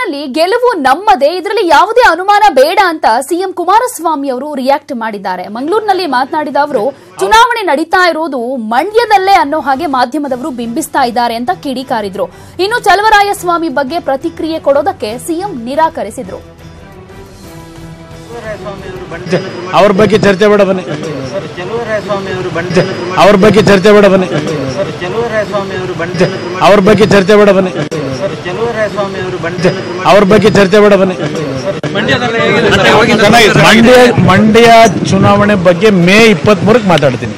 ಮೈಸೂರಿನಲ್ಲಿ ಗೆಲುವು ನಮ್ಮದೇ, ಇದರಲ್ಲಿ ಯಾವುದೇ ಅನುಮಾನ ಬೇಡ ಅಂತ ಸಿಎಂ ಕುಮಾರಸ್ವಾಮಿ ಅವರು ರಿಯಾಕ್ಟ್ ಮಾಡಿದ್ದಾರೆ. ಮಂಗಳೂರಿನಲ್ಲಿ ಮಾತನಾಡಿದ ಅವರು, ಚುನಾವಣೆ ನಡೀತಾ ಇರೋದು ಮಂಡ್ಯದಲ್ಲೇ ಅನ್ನೋ ಹಾಗೆ ಮಾಧ್ಯಮದವರು ಬಿಂಬಿಸ್ತಾ ಇದ್ದಾರೆ ಅಂತ ಕಿಡಿಕಾರಿದ್ರು. ಇನ್ನು ಚಲವರಾಯಸ್ವಾಮಿ ಬಗ್ಗೆ ಪ್ರತಿಕ್ರಿಯೆ ಕೊಡೋದಕ್ಕೆ ಸಿಎಂ ನಿರಾಕರಿಸಿದ್ರು. ಅವ್ರ ಬಗ್ಗೆ ಚರ್ಚೆ ಬೇಡ ಬನ್ನಿ, ಅವ್ರ ಬಗ್ಗೆ ಚರ್ಚೆ ಬೇಡ ಬನ್ನಿ, ಅವ್ರ ಬಗ್ಗೆ ಚರ್ಚೆ ಬೇಡ ಬನ್ನಿ, ಅವ್ರ ಬಗ್ಗೆ ಚರ್ಚೆ ಬೇಡ ಬನ್ನಿ. ಮಂಡ್ಯ ಚುನಾವಣೆ ಬಗ್ಗೆ ಮೇ 23ಕ್ಕೆ ಮಾತಾಡ್ತೀನಿ.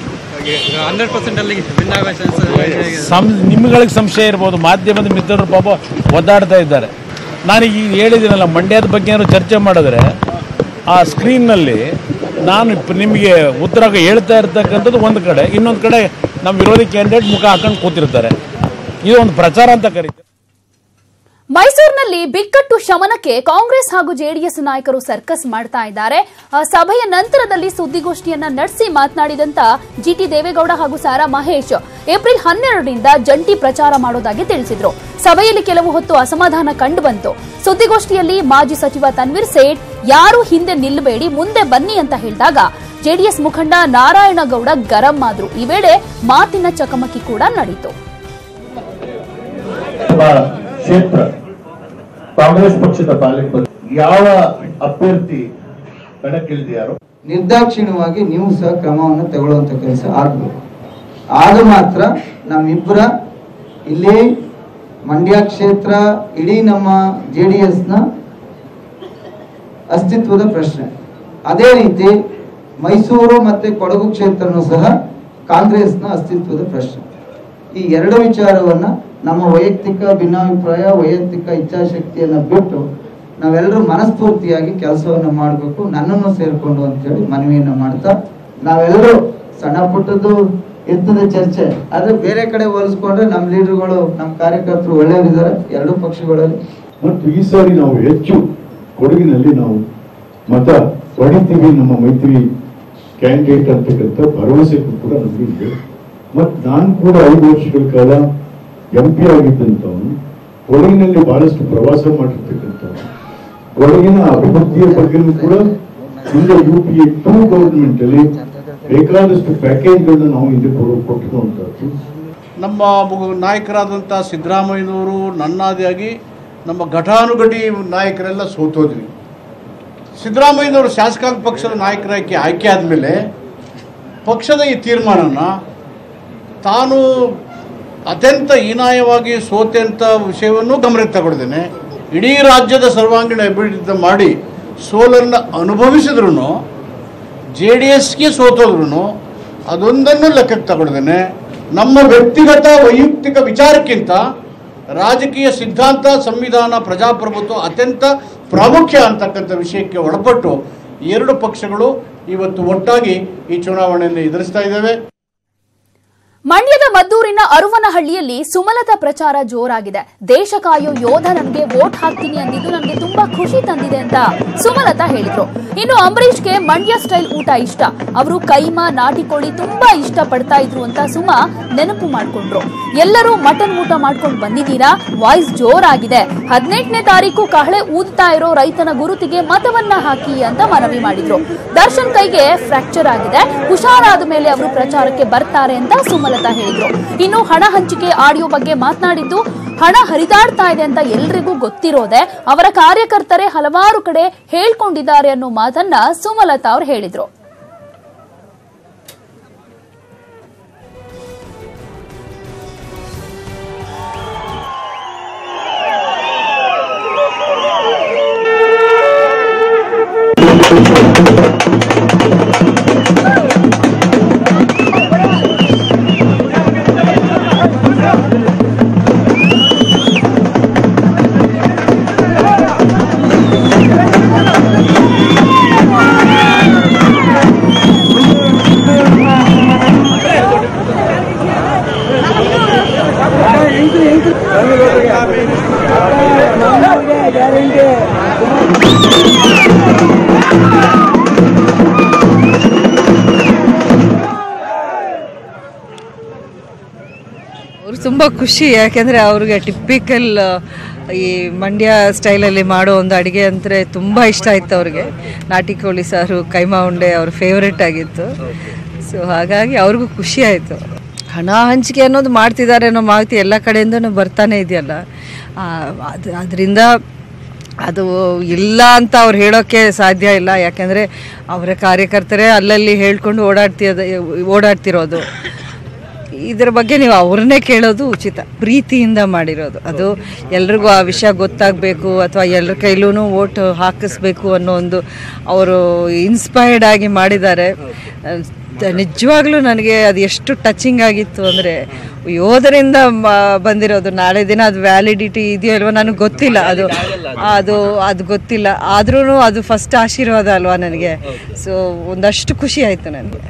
ನಿಮ್ಗಳಿಗೆ ಸಂಶಯ ಇರ್ಬೋದು, ಮಾಧ್ಯಮದ ಮಿತ್ರರು ಪಾಪ ಒದ್ದಾಡ್ತಾ ಇದ್ದಾರೆ. ನಾನು ಈಗ ಹೇಳಿದ್ದೀನಲ್ಲ, ಮಂಡ್ಯದ ಬಗ್ಗೆ ಏನಾದ್ರು ಚರ್ಚೆ ಮಾಡಿದ್ರೆ ಆ ಸ್ಕ್ರೀನ್ನಲ್ಲಿ ನಾನು ನಿಮಗೆ ಉತ್ತರ ಹೇಳ್ತಾ ಇರ್ತಕ್ಕಂಥದ್ದು ಒಂದು ಕಡೆ, ಇನ್ನೊಂದು ಕಡೆ ನಮ್ಮ ವಿರೋಧಿ ಕ್ಯಾಂಡಿಡೇಟ್ ಮುಖ ಹಾಕೊಂಡು ಕೂತಿರ್ತಾರೆ. ಇದು ಒಂದು ಪ್ರಚಾರ ಅಂತ ಕರೀತಾರೆ. ಮೈಸೂರಿನಲ್ಲಿ ಬಿಕ್ಕಟ್ಟು ಶಮನಕ್ಕೆ ಕಾಂಗ್ರೆಸ್ ಹಾಗೂ ಜೆಡಿಎಸ್ ನಾಯಕರು ಸರ್ಕಸ್ ಮಾಡ್ತಾ ಇದ್ದಾರೆ. ಸಭೆಯ ನಂತರದಲ್ಲಿ ಸುದ್ದಿಗೋಷ್ಠಿಯನ್ನ ನಡೆಸಿ ಮಾತನಾಡಿದಂತ ಜಿಟಿ ದೇವೇಗೌಡ ಹಾಗೂ ಸಾರಾ ಮಹೇಶ್ ಏಪ್ರಿಲ್ 12ರಿಂದ ಜಂಟಿ ಪ್ರಚಾರ ಮಾಡೋದಾಗಿ ತಿಳಿಸಿದ್ರು. ಸಭೆಯಲ್ಲಿ ಕೆಲವು ಹೊತ್ತು ಅಸಮಾಧಾನ ಕಂಡು ಬಂತು. ಸುದ್ದಿಗೋಷ್ಠಿಯಲ್ಲಿ ಮಾಜಿ ಸಚಿವ ತನ್ವೀರ್ ಸೇಠ್ ಯಾರು ಹಿಂದೆ ನಿಲ್ಲಬೇಡಿ, ಮುಂದೆ ಬನ್ನಿ ಅಂತ ಹೇಳಿದಾಗ ಜೆಡಿಎಸ್ ಮುಖಂಡ ನಾರಾಯಣಗೌಡ ಗರಂ ಆದ್ರು. ಈ ವೇಳೆ ಮಾತಿನ ಚಕಮಕಿ ಕೂಡ ನಡೆಯಿತು. ಕ್ಷೇತ್ರ ಕಾಂಗ್ರೆಸ್ ಪಕ್ಷದ ಪಾಲಿಕೆ ಯಾವ ಅಭ್ಯರ್ಥಿ ಕಣಕ್ಕಿಳಿದಿಯಾರೋ ನಿರ್ದಾಕ್ಷಿಣ್ಯವಾಗಿ ನೀವು ಸಹ ಕ್ರಮವನ್ನು ತಗೊಳ್ಳುವಂತ ಕೆಲಸ ಆಗಬೇಕು. ಆಗ ಮಾತ್ರ ನಮ್ಮಿಬ್ಬರ ಇಲ್ಲಿ ಮಂಡ್ಯ ಕ್ಷೇತ್ರ ಇಡೀ ನಮ್ಮ ಜೆಡಿಎಸ್ನ ಅಸ್ತಿತ್ವದ ಪ್ರಶ್ನೆ. ಅದೇ ರೀತಿ ಮೈಸೂರು ಮತ್ತೆ ಕೊಡಗು ಕ್ಷೇತ್ರನೂ ಸಹ ಕಾಂಗ್ರೆಸ್ನ ಅಸ್ತಿತ್ವದ ಪ್ರಶ್ನೆ. ಈ ಎರಡು ವಿಚಾರವನ್ನ ನಮ್ಮ ವೈಯಕ್ತಿಕ ಭಿನ್ನಾಭಿಪ್ರಾಯ, ವೈಯಕ್ತಿಕ ಇಚ್ಛಾಶಕ್ತಿಯನ್ನ ಬಿಟ್ಟು ನಾವೆಲ್ಲರೂ ಮನಸ್ಫೂರ್ತಿಯಾಗಿ ಕೆಲಸವನ್ನ ಮಾಡಬೇಕು, ನನ್ನನ್ನು ಸೇರ್ಕೊಂಡು ಅಂತ ಹೇಳಿ ಮನವಿಯನ್ನ ಮಾಡ್ತಾ, ನಾವೆಲ್ಲರೂ ಸಣ್ಣ ಪುಟ್ಟದ್ದು ಇರ್ತದೆ ಚರ್ಚೆ, ಆದ್ರೆ ಬೇರೆ ಕಡೆ ಹೋಲಿಸ್ಕೊಂಡ್ರೆ ನಮ್ಮ ಲೀಡರ್ಗಳು, ನಮ್ಮ ಕಾರ್ಯಕರ್ತರು ಒಳ್ಳೆಯವರಿದ್ದಾರೆ ಎರಡು ಪಕ್ಷಗಳಲ್ಲಿ. ಮತ್ತು ಈ ಸಾರಿ ನಾವು ಹೆಚ್ಚು ಕೊಡಗಿನಲ್ಲಿ ನಾವು ಮತ ಪಡಿತೀವಿ, ನಮ್ಮ ಮೈತ್ರಿ ಕ್ಯಾಂಡಿಡೇಟ್ ಅಂತಕ್ಕಂಥ ಭರವಸೆ ಕೂಡ ನಮಗೆ ಇದೆ. ಮತ್ತು ನಾನು ಕೂಡ 5 ವರ್ಷಗಳ ಕಾಲ MP ಆಗಿದ್ದಂಥವನು, ಕೊಡಗಿನಲ್ಲಿ ಬಹಳಷ್ಟು ಪ್ರವಾಸ ಮಾಡಿರ್ತಕ್ಕಂಥವನು, ಕೊಡಗಿನ ಅಭಿವೃದ್ಧಿಯ ಬಗ್ಗೆಯೂ ಕೂಡ ಹಿಂದೆ UPA 2 ಗವರ್ಮೆಂಟ್ ಅಲ್ಲಿ ಬೇಕಾದಷ್ಟು ಪ್ಯಾಕೇಜ್ಗಳನ್ನ ನಾವು ಹಿಂದೆ ಕೊಟ್ಟಿರುವಂತಹದ್ದು. ನಮ್ಮ ನಾಯಕರಾದಂಥ ಸಿದ್ದರಾಮಯ್ಯನವರು ನನ್ನಾದಿಯಾಗಿ ನಮ್ಮ ಘಟಾನುಘಟಿ ನಾಯಕರೆಲ್ಲ ಸೋತೋದ್ವಿ. ಸಿದ್ದರಾಮಯ್ಯನವರು ಶಾಸಕಾಂಗ ಪಕ್ಷದ ನಾಯಕರಾಗಿ ಆಯ್ಕೆ ಆದಮೇಲೆ ಪಕ್ಷದ ಈ ತೀರ್ಮಾನನ ತಾನು ಅತ್ಯಂತ ಹೀನಾಯವಾಗಿ ಸೋತೆಂಥ ವಿಷಯವನ್ನು ಗಮನಕ್ಕೆ ತಗೊಳ್ದೇನೆ ಇಡೀ ರಾಜ್ಯದ ಸರ್ವಾಂಗೀಣ ಅಭಿವೃದ್ಧಿ ಮಾಡಿ ಸೋಲನ್ನು ಅನುಭವಿಸಿದ್ರು, JDSಗೆ ಸೋತೋದ್ರು ಅದೊಂದನ್ನು ಲೆಕ್ಕಕ್ಕೆ ತಗೊಳ್ದೇನೆ ನಮ್ಮ ವ್ಯಕ್ತಿಗತ ವೈಯಕ್ತಿಕ ವಿಚಾರಕ್ಕಿಂತ ರಾಜಕೀಯ ಸಿದ್ಧಾಂತ, ಸಂವಿಧಾನ, ಪ್ರಜಾಪ್ರಭುತ್ವ ಅತ್ಯಂತ ಪ್ರಾಮುಖ್ಯ ಅಂತಕ್ಕಂಥ ವಿಷಯಕ್ಕೆ ಒಳಪಟ್ಟು ಎರಡು ಪಕ್ಷಗಳು ಇವತ್ತು ಒಟ್ಟಾಗಿ ಈ ಚುನಾವಣೆಯನ್ನು ಎದುರಿಸ್ತಾ ಇದ್ದೇವೆ. ಮಂಡ್ಯದ ಮದ್ದೂರಿನ ಅರುವನಹಳ್ಳಿಯಲ್ಲಿ ಸುಮಲತಾ ಪ್ರಚಾರ ಜೋರಾಗಿದೆ. ದೇಶ ಕಾಯೋ ಯೋಧ ನನಗೆ ವೋಟ್ ಹಾಕ್ತೀನಿ ಅಂದಿದ್ದು ನನಗೆ ತುಂಬಾ ಖುಷಿ ತಂದಿದೆ ಅಂತ ಸುಮಲತಾ ಹೇಳಿದ್ರು. ಇನ್ನು ಅಂಬರೀಷ್ಗೆ ಮಂಡ್ಯ ಸ್ಟೈಲ್ ಊಟ ಇಷ್ಟ, ಅವರು ಕೈಮಾ, ನಾಟಿ ಕೋಳಿ ತುಂಬಾ ಇಷ್ಟ ಪಡ್ತಾ ಇದ್ರು ಅಂತ ಸುಮಾ ನೆನಪು ಮಾಡ್ಕೊಂಡ್ರು. ಎಲ್ಲರೂ ಮಟನ್ ಊಟ ಮಾಡ್ಕೊಂಡು ಬಂದಿದ್ದೀರಾ, ವಾಯ್ಸ್ ಜೋರಾಗಿದೆ, 18ನೇ ತಾರೀಕು ಕಹಳೆ ಊದ್ತಾ ಇರೋ ರೈತನ ಗುರುತಿಗೆ ಮತವನ್ನ ಹಾಕಿ ಅಂತ ಮನವಿ ಮಾಡಿದ್ರು. ದರ್ಶನ್ ಕೈಗೆ ಫ್ರಾಕ್ಚರ್ ಆಗಿದೆ, ಹುಷಾರಾದ ಮೇಲೆ ಅವರು ಪ್ರಚಾರಕ್ಕೆ ಬರ್ತಾರೆ ಅಂತ ಸುಮಲತಾ ಹೇಳಿದ್ರು. ಇನ್ನು ಹಣ ಹಂಚಿಕೆ ಆಡಿಯೋ ಬಗ್ಗೆ ಮಾತನಾಡಿದ್ದು, ಹಣ ಹರಿದಾಡ್ತಾ ಇದೆ ಅಂತ ಎಲ್ರಿಗೂ ಗೊತ್ತಿರೋದೆ, ಅವರ ಕಾರ್ಯಕರ್ತರೇ ಹಲವಾರು ಕಡೆ ಹೇಳ್ಕೊಂಡಿದ್ದಾರೆ ಅನ್ನೋ ಮಾತನ್ನ ಸುಮಲತಾ ಅವರು ಹೇಳಿದ್ರು. ತುಂಬ ಖುಷಿ, ಯಾಕೆಂದರೆ ಅವ್ರಿಗೆ ಟಿಪಿಕಲ್ ಈ ಮಂಡ್ಯ ಸ್ಟೈಲಲ್ಲಿ ಮಾಡೋ ಒಂದು ಅಡುಗೆ ಅಂದರೆ ತುಂಬ ಇಷ್ಟ ಆಯಿತು ಅವ್ರಿಗೆ. ನಾಟಿ ಕೋಳಿ ಸಾರು, ಕೈಮಾ ಉಂಡೆ ಅವ್ರ ಫೇವ್ರೆಟ್ ಆಗಿತ್ತು. ಸೊ ಹಾಗಾಗಿ ಅವ್ರಿಗೂ ಖುಷಿ ಆಯಿತು. ಹಣ ಹಂಚಿಕೆ ಅನ್ನೋದು ಮಾಡ್ತಿದ್ದಾರೆ ಅನ್ನೋ ಮಾಹಿತಿ ಎಲ್ಲ ಕಡೆಯಿಂದನೂ ಬರ್ತಾನೆ ಇದೆಯಲ್ಲ, ಅದರಿಂದ ಅದು ಇಲ್ಲ ಅಂತ ಅವ್ರು ಹೇಳೋಕ್ಕೆ ಸಾಧ್ಯ ಇಲ್ಲ. ಯಾಕೆಂದರೆ ಅವರ ಕಾರ್ಯಕರ್ತರೇ ಅಲ್ಲಲ್ಲಿ ಹೇಳ್ಕೊಂಡು ಓಡಾಡ್ತಿರೋದು. ಇದರ ಬಗ್ಗೆ ನೀವು ಅವ್ರನ್ನೇ ಕೇಳೋದು ಉಚಿತ. ಪ್ರೀತಿಯಿಂದ ಮಾಡಿರೋದು ಅದು. ಎಲ್ರಿಗೂ ಆ ವಿಷಯ ಗೊತ್ತಾಗಬೇಕು ಅಥವಾ ಎಲ್ಲರ ಕೈಲೂ ಓಟ್ ಹಾಕಿಸ್ಬೇಕು ಅನ್ನೋ ಒಂದು ಅವರು ಇನ್ಸ್ಪೈರ್ಡ್ ಆಗಿ ಮಾಡಿದ್ದಾರೆ. ನಿಜವಾಗ್ಲೂ ನನಗೆ ಅದು ಎಷ್ಟು ಟಚಿಂಗ್ ಆಗಿತ್ತು ಅಂದರೆ, ಯೋಧರಿಂದ ಬಂದಿರೋದು. ನಾಳೆ ದಿನ ಅದು ವ್ಯಾಲಿಡಿಟಿ ಇದೆಯೋ ಇಲ್ವೋ ನನಗೆ ಗೊತ್ತಿಲ್ಲ, ಅದು ಗೊತ್ತಿಲ್ಲ. ಆದ್ರೂ ಅದು ಫಸ್ಟ್ ಆಶೀರ್ವಾದ ಅಲ್ವಾ ನನಗೆ. ಸೊ ಒಂದಷ್ಟು ಖುಷಿ ಆಯಿತು ನನಗೆ.